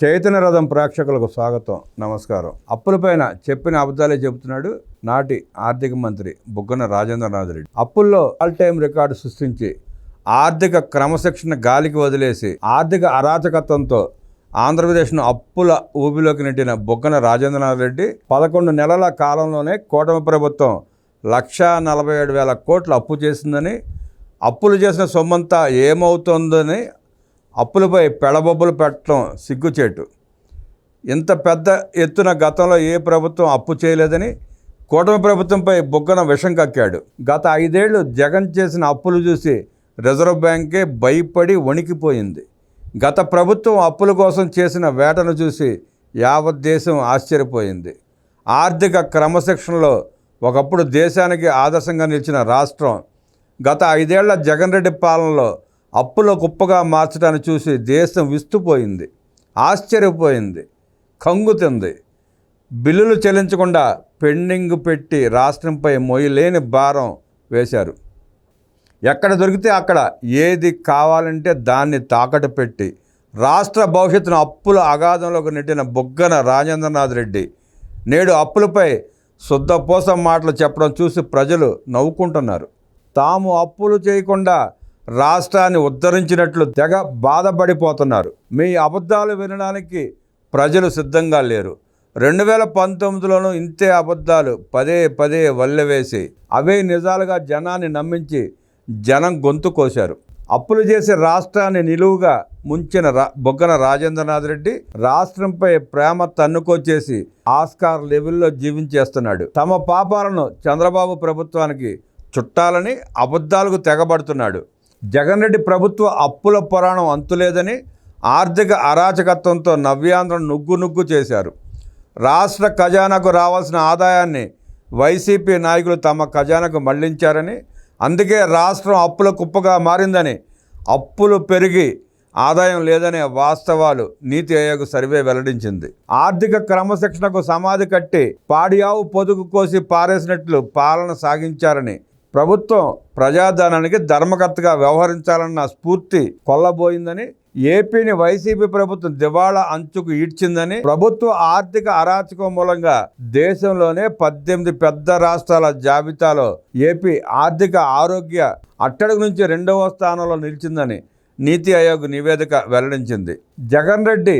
చైతన్య రథం ప్రేక్షకులకు స్వాగతం, నమస్కారం. అప్పులపైన చెప్పిన అబద్ధాలే చెబుతున్నాడు నాటి ఆర్థిక మంత్రి బుగ్గన రాజేంద్రనాథ్ రెడ్డి. అప్పుల్లో ఆల్ టైమ్ రికార్డు సృష్టించి ఆర్థిక క్రమశిక్షణ గాలికి వదిలేసి ఆర్థిక అరాచకత్వంతో ఆంధ్రప్రదేశ్ను అప్పుల ఊబిలోకి నెట్టిన బుగ్గన రాజేంద్రనాథ్ రెడ్డి 11 నెలల కాలంలోనే కూటమి ప్రభుత్వం 1,47,000 కోట్లు అప్పు చేసిందని, అప్పులు చేసిన సొమ్మంతా ఏమవుతుందని అప్పులపై పెడబొబ్బలు పెట్టడం సిగ్గుచేటు. ఇంత పెద్ద ఎత్తున గతంలో ఏ ప్రభుత్వం అప్పు చేయలేదని కూటమి ప్రభుత్వంపై బుగ్గన విషం కక్కాడు. గత 5 ఏళ్లు జగన్ చేసిన అప్పులు చూసి రిజర్వ్ బ్యాంకే భయపడి వణికిపోయింది. గత ప్రభుత్వం అప్పుల కోసం చేసిన వేటను చూసి యావత్ దేశం ఆశ్చర్యపోయింది. ఆర్థిక క్రమశిక్షణలో ఒకప్పుడు దేశానికి ఆదర్శంగా నిలిచిన రాష్ట్రం గత 5 ఏళ్ల జగన్ రెడ్డి పాలనలో అప్పుల కుప్పగా మార్చడాన్ని చూసి దేశం విస్తుపోయింది, ఆశ్చర్యపోయింది, కంగుతింది. బిల్లులు చెల్లించకుండా పెండింగ్ పెట్టి రాష్ట్రంపై మోయలేని భారం వేశారు. ఎక్కడ దొరికితే అక్కడ ఏది కావాలంటే దాన్ని తాకట్టు పెట్టి రాష్ట్ర భవిష్యత్తును అప్పుల అగాధంలోకి నెట్టిన బుగ్గన రాజేంద్రనాథ్ రెడ్డి నేడు అప్పులపై శుద్ధపోస మాటలు చెప్పడం చూసి ప్రజలు నవ్వుకుంటున్నారు. తాము అప్పులు చేయకుండా రాష్ట్రాన్ని ఉద్ధరించినట్లు తెగ బాధపడిపోతున్నారు. మీ అబద్ధాలు వినడానికి ప్రజలు సిద్ధంగా లేరు. 2019లోనూ ఇంతే అబద్ధాలు పదే పదే వల్లెవేసి అవే నిజాలుగా జనాన్ని నమ్మించి జనం గొంతు కోశారు. అప్పులు చేసి రాష్ట్రాన్ని నిలువుగా ముంచిన బుగ్గన రాజేంద్రనాథ్ రెడ్డి రాష్ట్రంపై ప్రేమ తన్నుకొచ్చేసి ఆస్కార్ లెవెల్లో జీవించేస్తున్నాడు. తమ పాపాలను చంద్రబాబు ప్రభుత్వానికి చుట్టాలని అబద్ధాలకు తెగబడుతున్నాడు. జగన్ రెడ్డి ప్రభుత్వ అప్పుల పురాణం అంతులేదని ఆర్థిక అరాచకత్వంతో నవ్యాంధ్రను నుగ్గు చేశారు. రాష్ట్ర ఖజానాకు రావాల్సిన ఆదాయాన్ని వైసీపీ నాయకులు తమ ఖజానాకు మళ్లించారని, అందుకే రాష్ట్రం అప్పుల కుప్పగా మారిందని, అప్పులు పెరిగి ఆదాయం లేదనే వాస్తవాలు నీతి ఆయోగ్ సర్వే వెల్లడించింది. ఆర్థిక క్రమశిక్షణకు సమాధి కట్టి పాడియావు పొదుగు కోసి పారేసినట్లు పాలన సాగించారని, ప్రభుత్వం ప్రజాధనానికి ధర్మకర్తగా వ్యవహరించాలన్న స్ఫూర్తి కొల్లబోయిందని, ఏపీని వైసీపీ ప్రభుత్వం దివాళా అంచుకు ఈడ్చిందని, ప్రభుత్వ ఆర్థిక అరాచకం మూలంగా దేశంలోనే 18 పెద్ద రాష్ట్రాల జాబితాలో ఏపీ ఆర్థిక ఆరోగ్య అట్టడుగు నుంచి 2వ స్థానంలో నిలిచిందని నీతి ఆయోగ్ నివేదిక వెల్లడించింది. జగన్ రెడ్డి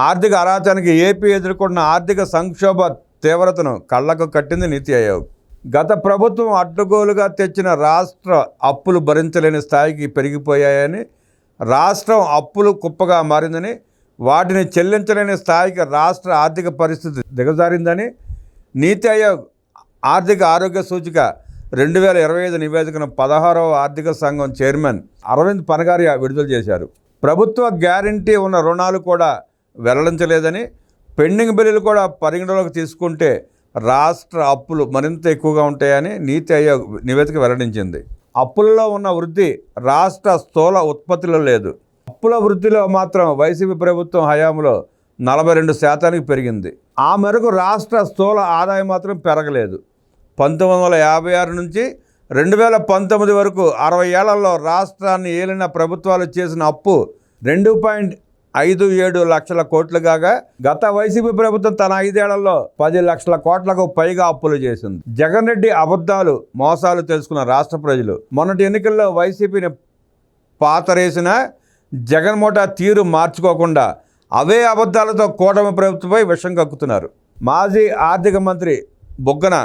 ఆర్థిక అరాచకానికి ఏపీ ఎదుర్కొన్న ఆర్థిక సంక్షోభ తీవ్రతను కళ్లకు కట్టింది నీతి ఆయోగ్. గత ప్రభుత్వం అడ్డగోలుగా తెచ్చిన రాష్ట్ర అప్పులు భరించలేని స్థాయికి పెరిగిపోయాయని, రాష్ట్రం అప్పులు కుప్పగా మారిందని, వాటిని చెల్లించలేని స్థాయికి రాష్ట్ర ఆర్థిక పరిస్థితి దిగజారిందని నీతి ఆయోగ్ ఆర్థిక ఆరోగ్య సూచిక 2025 నివేదికను 16వ ఆర్థిక సంఘం చైర్మన్ అరవింద్ పనగారియా విడుదల చేశారు. ప్రభుత్వ గ్యారంటీ ఉన్న రుణాలు కూడా వెల్లడించలేదని, పెండింగ్ బిల్లులు కూడా పరిగణలోకి తీసుకుంటే రాష్ట్ర అప్పులు మరింత ఎక్కువగా ఉంటాయని నీతి ఆయోగ్ నివేదిక వెల్లడించింది. అప్పులలో ఉన్న వృద్ధి రాష్ట్ర స్థూల ఉత్పత్తిలో లేదు. అప్పుల వృద్ధిలో మాత్రం వైసీపీ ప్రభుత్వం హయాంలో 42% పెరిగింది. ఆ మేరకు రాష్ట్ర స్థూల ఆదాయం మాత్రం పెరగలేదు. 1956 నుంచి 2019 వరకు 60 ఏళ్లలో రాష్ట్రాన్ని ఏలిన ప్రభుత్వాలు చేసిన అప్పు 2.57 లక్షల కోట్లు కాగా, గత వైసీపీ ప్రభుత్వం తన 5 ఏళ్లలో 10 లక్షల కోట్లకు పైగా అప్పులు చేసింది. జగన్ రెడ్డి అబద్ధాలు మోసాలు తెలుసుకున్న రాష్ట్ర ప్రజలు మొన్నటి ఎన్నికల్లో వైసీపీని పాతరేసిన జగన్ మోటా తీరు మార్చుకోకుండా అవే అబద్ధాలతో కూటమి ప్రభుత్వంపై విషం కక్కుతున్నారు. మాజీ ఆర్థిక మంత్రి బుగ్గన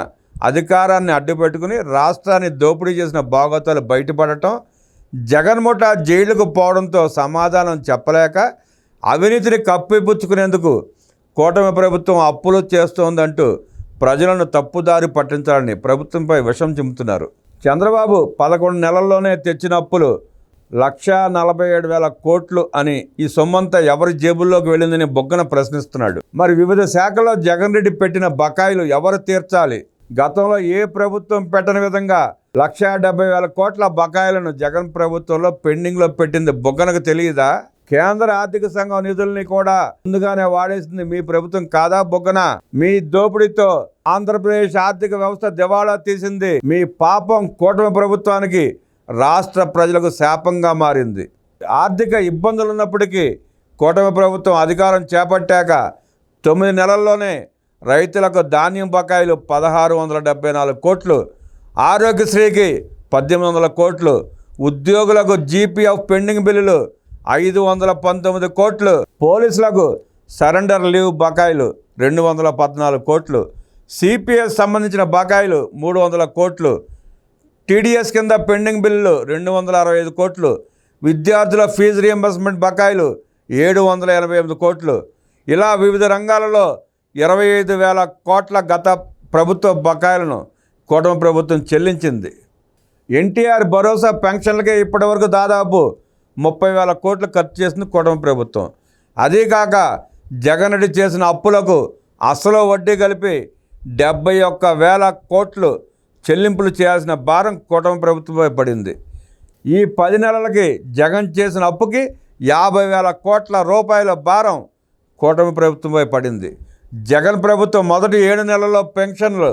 అధికారాన్ని అడ్డుపెట్టుకుని రాష్ట్రాన్ని దోపిడీ చేసిన బాగోతాలు బయటపడటం, జగన్ మోటా జైలుకు పోవడంతో సమాధానం చెప్పలేక అవినీతిని కప్పిపుచ్చుకునేందుకు కూటమి ప్రభుత్వం అప్పులు చేస్తోందంటూ ప్రజలను తప్పుదారి పట్టించాలని ప్రభుత్వంపై విషం చిమ్ముతున్నారు. చంద్రబాబు 11 నెలల్లోనే తెచ్చిన అప్పులు 1,47,000 కోట్లు అని, ఈ సొమ్మంతా ఎవరి జేబుల్లోకి వెళ్ళిందని బొగ్గన ప్రశ్నిస్తున్నాడు. మరి వివిధ శాఖల్లో జగన్ రెడ్డి పెట్టిన బకాయిలు ఎవరు తీర్చాలి? గతంలో ఏ ప్రభుత్వం పెట్టని విధంగా 1,70,000 కోట్ల బకాయిలను జగన్ ప్రభుత్వంలో పెండింగ్లో పెట్టింది బొగ్గనకు తెలియదా? కేంద్ర ఆర్థిక సంఘం నిధుల్ని కూడా ముందుగానే వాడేసింది మీ ప్రభుత్వం కాదా బొగ్గన? మీ దోపిడీతో ఆంధ్రప్రదేశ్ ఆర్థిక వ్యవస్థ దివాళా తీసింది. మీ పాపం కూటమి ప్రభుత్వానికి రాష్ట్ర ప్రజలకు శాపంగా మారింది. ఆర్థిక ఇబ్బందులు ఉన్నప్పటికీ కూటమి ప్రభుత్వం అధికారం చేపట్టాక 9 నెలల్లోనే రైతులకు ధాన్యం బకాయిలు 1674 కోట్లు, ఆరోగ్యశ్రీకి 1800 కోట్లు, ఉద్యోగులకు జీపీఎఫ్ పెండింగ్ బిల్లులు 519 కోట్లు, పోలీసులకు సరెండర్ లీవ్ బకాయిలు 214 కోట్లు, సిపిఎస్ సంబంధించిన బకాయిలు 300 కోట్లు, టీడీఎస్ కింద పెండింగ్ బిల్లులు 265 కోట్లు, విద్యార్థుల ఫీజు రియంబర్స్మెంట్ బకాయిలు 788 కోట్లు. ఇలా వివిధ రంగాలలో 25,000 కోట్ల గత ప్రభుత్వ బకాయిలను కూటమి ప్రభుత్వం చెల్లించింది. ఎన్టీఆర్ భరోసా పెన్షన్లకే ఇప్పటివరకు దాదాపు 30,000 కోట్లు ఖర్చు చేసింది కూటమి ప్రభుత్వం. అదీకాక జగన్ రెడ్డి చేసిన అప్పులకు అసలు వడ్డీ కలిపి 71,000 కోట్లు చెల్లింపులు చేయాల్సిన భారం కూటమి ప్రభుత్వంపై పడింది. ఈ 10 నెలలకి జగన్ చేసిన అప్పుకి 50,000 కోట్ల రూపాయల భారం కూటమి ప్రభుత్వంపై పడింది. జగన్ ప్రభుత్వం మొదటి 7 నెలల్లో పెన్షన్లు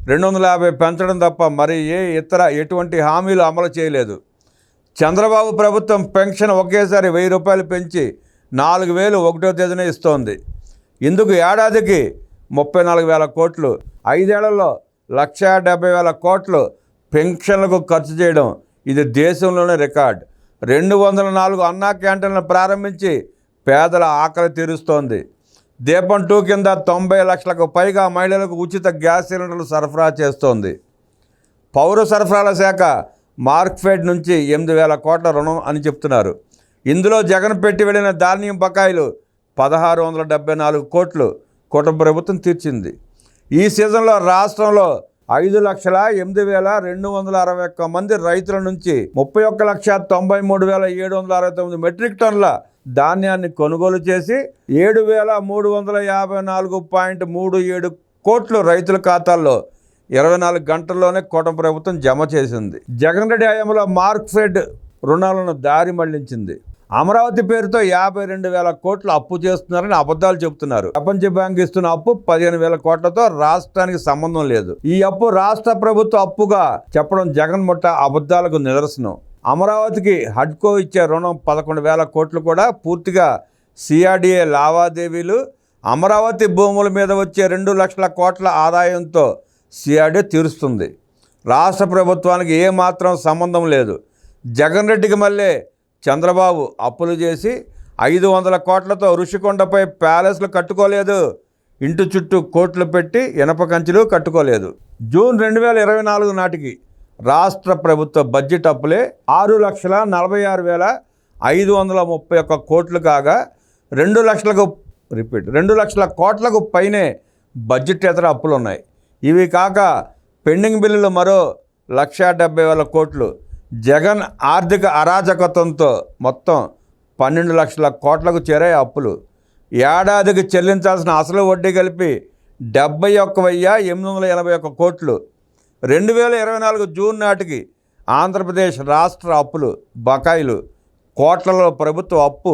250 పెంచడం తప్ప మరి ఎటువంటి హామీలు అమలు చేయలేదు. చంద్రబాబు ప్రభుత్వం పెన్షన్ ఒకేసారి 1,000 రూపాయలు పెంచి 4,000 1వ తేదీన ఇస్తోంది. ఇందుకు ఏడాదికి 34,000 కోట్లు, 5 ఏళ్లలో 170,000 కోట్లు పెన్షన్లకు ఖర్చు చేయడం ఇది దేశంలోనే రికార్డ్. 204 అన్నా క్యాంటీన్లను ప్రారంభించి పేదల ఆకలి తీరుస్తోంది. దీపం 2 కింద 90 లక్షలకు పైగా మహిళలకు ఉచిత గ్యాస్ సిలిండర్లు సరఫరా చేస్తోంది. పౌర సరఫరాల శాఖ మార్క్ఫెడ్ నుంచి 8,000 కోట్ల రుణం అని చెప్తున్నారు. ఇందులో జగన్ పెట్టి వెళ్ళిన ధాన్యం బకాయిలు 1,674 కోట్లు కూటమి ప్రభుత్వం తీర్చింది. ఈ సీజన్లో రాష్ట్రంలో 5,08,261 మంది రైతుల నుంచి 31,93,769 మెట్రిక్ టన్నుల ధాన్యాన్ని కొనుగోలు చేసి 7,354.37 కోట్లు రైతుల ఖాతాల్లో 24 గంటల్లోనే కూటమి ప్రభుత్వం జమ చేసింది. జగన్ రెడ్డి హయాంలో మార్క్ఫెడ్ రుణాలను దారి మళ్లించింది. అమరావతి పేరుతో 52,000 కోట్లు అప్పు చేస్తున్నారని అబద్ధాలు చెబుతున్నారు. ప్రపంచ బ్యాంక్ ఇస్తున్న అప్పు 15,000 కోట్లతో రాష్ట్రానికి సంబంధం లేదు. ఈ అప్పు రాష్ట్ర ప్రభుత్వ అప్పుగా చెప్పడం జగన్ ముఠ అబద్ధాలకు నిదర్శనం. అమరావతికి హడ్కో ఇచ్చే రుణం 11,000 కోట్లు కూడా పూర్తిగా సిఆర్డీఏ లావాదేవీలు. అమరావతి భూముల మీద వచ్చే 2 లక్షల కోట్ల ఆదాయంతో సిఆర్డీఏ తీరుస్తుంది. రాష్ట్ర ప్రభుత్వానికి ఏమాత్రం సంబంధం లేదు. జగన్ రెడ్డికి మళ్ళీ చంద్రబాబు అప్పులు చేసి 500 కోట్లతో ఋషికొండపై ప్యాలెస్లు కట్టుకోలేదు. ఇంటి చుట్టూ కోట్లు పెట్టి ఇనప కంచెలు కట్టుకోలేదు. జూన్ 2024 నాటికి రాష్ట్ర ప్రభుత్వ బడ్జెట్ అప్పులే 6,46,531 కోట్లు కాగా 2 లక్షల కోట్లకు పైనే బడ్జెటేతర అప్పులు ఉన్నాయి. ఇవి కాక పెండింగ్ బిల్లులు మరో 1,70,000 కోట్లు. జగన్ ఆర్థిక అరాచకత్వంతో మొత్తం 12 లక్షల కోట్లకు చేరాయి అప్పులు. ఏడాదికి చెల్లించాల్సిన అసలు వడ్డీ కలిపి 71,881 కోట్లు. 2024 జూన్ నాటికి ఆంధ్రప్రదేశ్ రాష్ట్ర అప్పులు బకాయిలు కోట్లలో ప్రభుత్వ అప్పు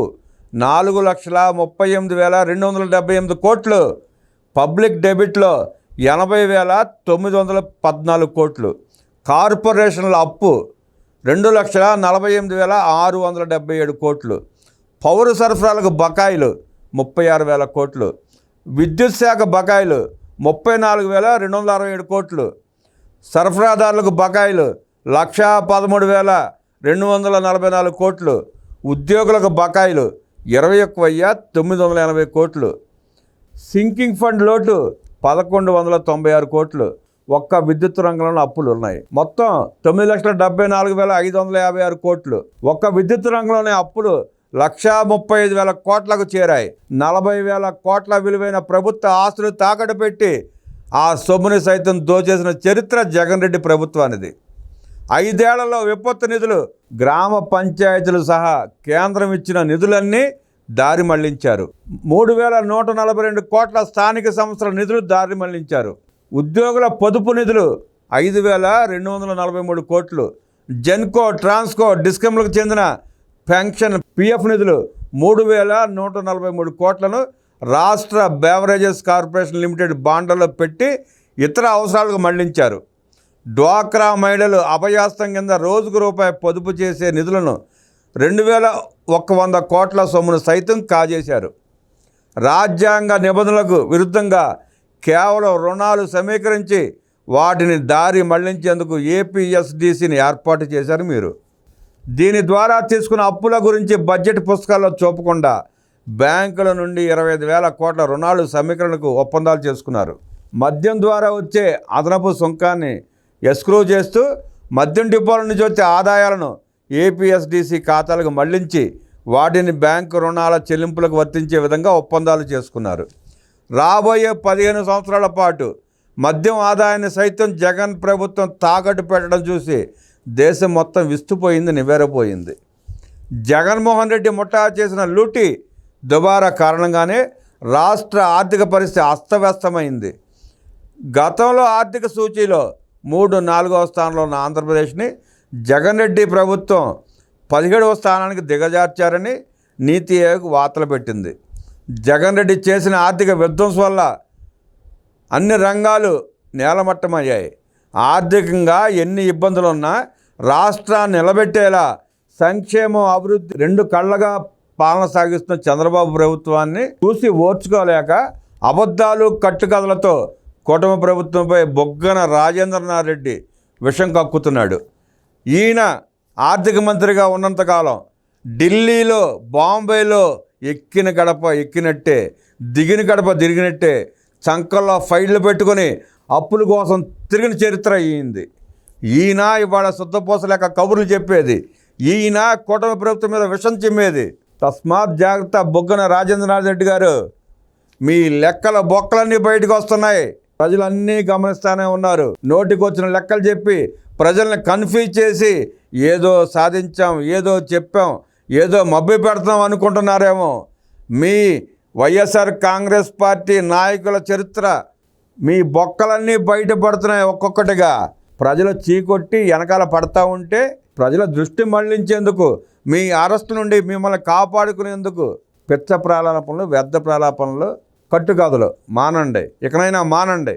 4,38,278 కోట్లు. పబ్లిక్ డెబిట్లో 80,914 కోట్లు. కార్పొరేషన్ల అప్పు 2,48,677 కోట్లు. పౌర సరఫరాలకు బకాయిలు 36,000 కోట్లు. విద్యుత్ శాఖ బకాయిలు 34,267 కోట్లు. సరఫరాదారులకు బకాయిలు 1,13,244 కోట్లు. ఉద్యోగులకు బకాయిలు 21,980 కోట్లు. సింకింగ్ ఫండ్ లోటు 1,196 కోట్లు. ఒక్క విద్యుత్ రంగంలో అప్పులు ఉన్నాయి. మొత్తం 9,74,556 కోట్లు. ఒక్క విద్యుత్ రంగంలోనే అప్పులు 1,35,000 కోట్లకు చేరాయి. 40,000 కోట్ల విలువైన ప్రభుత్వ ఆస్తులు తాకట్టు పెట్టి ఆ సొమ్ముని సైతం దోచేసిన చరిత్ర జగన్ రెడ్డి ప్రభుత్వానిది. 5 ఏళ్లలో విపత్తు నిధులు, గ్రామ పంచాయతీలు సహా కేంద్రం ఇచ్చిన నిధులన్నీ దారి మళ్లించారు. 3,142 కోట్ల స్థానిక సంస్థల నిధులు దారి మళ్లించారు. ఉద్యోగుల పొదుపు నిధులు 5,243 కోట్లు. జెన్కో, ట్రాన్స్కో, డిస్కంలకు చెందిన పెన్షన్, పిఎఫ్ నిధులు 3,143 కోట్లను రాష్ట్ర బెవరేజెస్ కార్పొరేషన్ లిమిటెడ్ బాండ్లలో పెట్టి ఇతర అవసరాలకు మళ్లించారు. డ్వాక్రా మహిళలు అభయాస్తం కింద రోజుకు రూపాయి పొదుపు చేసే నిధులను 2100 కోట్ల సొమ్మును సైతం కాజేశారు. రాజ్యాంగ నిబంధనలకు విరుద్ధంగా కేవలం రుణాలు సమీకరించి వాటిని దారి మళ్లించేందుకు ఏపీఎస్డిసిని ఏర్పాటు చేశారు మీరు. దీని ద్వారా తీసుకున్న అప్పుల గురించి బడ్జెట్ పుస్తకాల్లో చూపకుండా బ్యాంకుల నుండి 25,000 కోట్ల రుణాలు సమీకరణకు ఒప్పందాలు చేసుకున్నారు. మద్యం ద్వారా వచ్చే అదనపు సుంకాన్ని ఎస్క్రూ చేస్తూ మద్యం డిపోల నుంచి వచ్చే ఆదాయాలను ఏపీఎస్డిసి ఖాతాలకు మళ్లించి వాటిని బ్యాంకు రుణాల చెల్లింపులకు వర్తించే విధంగా ఒప్పందాలు చేసుకున్నారు. రాబోయే 15 సంవత్సరాల పాటు మద్యం ఆదాయాన్ని సైతం జగన్ ప్రభుత్వం తాకట్టు పెట్టడం చూసి దేశం మొత్తం విస్తుపోయింది, నివ్వెరపోయింది. జగన్మోహన్ రెడ్డి ముఠా చేసిన లూటీ దుబారా కారణంగానే రాష్ట్ర ఆర్థిక పరిస్థితి అస్తవ్యస్తమైంది. గతంలో ఆర్థిక సూచీలో 3-4వ స్థానంలో ఉన్న ఆంధ్రప్రదేశ్ని జగన్ రెడ్డి ప్రభుత్వం 17వ స్థానానికి దిగజార్చారని నీతి ఆయోగ్ వార్తలు పెట్టింది. జగన్ రెడ్డి చేసిన ఆర్థిక విధ్వంసం వల్ల అన్ని రంగాలు నేలమట్టమయ్యాయి. ఆర్థికంగా ఎన్ని ఇబ్బందులున్నా రాష్ట్రాన్ని నిలబెట్టేలా సంక్షేమం, అభివృద్ధి 2 కళ్ళగా పాలన సాగిస్తున్న చంద్రబాబు ప్రభుత్వాన్ని చూసి ఓర్చుకోలేక అబద్ధాలు, కట్టుకథలతో కూటమి ప్రభుత్వంపై బొగ్గన రాజేంద్రనాథ్ రెడ్డి విషం కక్కుతున్నాడు. ఈయన ఆర్థిక మంత్రిగా ఉన్నంతకాలం ఢిల్లీలో, బాంబేలో ఎక్కిన గడప ఎక్కినట్టే, దిగిన గడప దిగినట్టే చంకల్లో ఫైళ్లు పెట్టుకొని అప్పుల కోసం తిరిగిన చరిత్ర అయ్యింది. ఈయన ఇవాళ శుద్ధపోసలేక కబుర్లు చెప్పేది, ఈయన కూటమి ప్రభుత్వం మీద విషం చిమ్మేది. తస్మాత్ జాగ్రత్త బొగ్గన రాజేంద్రనాథ్ రెడ్డి గారు, మీ లెక్కల బొక్కలన్నీ బయటకు వస్తున్నాయి. ప్రజలన్నీ గమనిస్తూనే ఉన్నారు. నోటికి వచ్చిన లెక్కలు చెప్పి ప్రజల్ని కన్ఫ్యూజ్ చేసి ఏదో సాధించాం, ఏదో చెప్పాం, ఏదో మభ్య పెడుతున్నాం అనుకుంటున్నారేమో. మీ వైఎస్ఆర్ కాంగ్రెస్ పార్టీ నాయకుల చరిత్ర, మీ బొక్కలన్నీ బయటపడుతున్నాయి ఒక్కొక్కటిగా. ప్రజలు చీకొట్టి వెనకాల పడతా ఉంటే ప్రజల దృష్టి మళ్లించేందుకు, మీ అరెస్టు నుండి మిమ్మల్ని కాపాడుకునేందుకు పిచ్చ ప్రాలాపనలు, వ్యర్థ ప్రాలాపనలు, కట్టుకథలు మానండి. ఇకనైనా మానండి.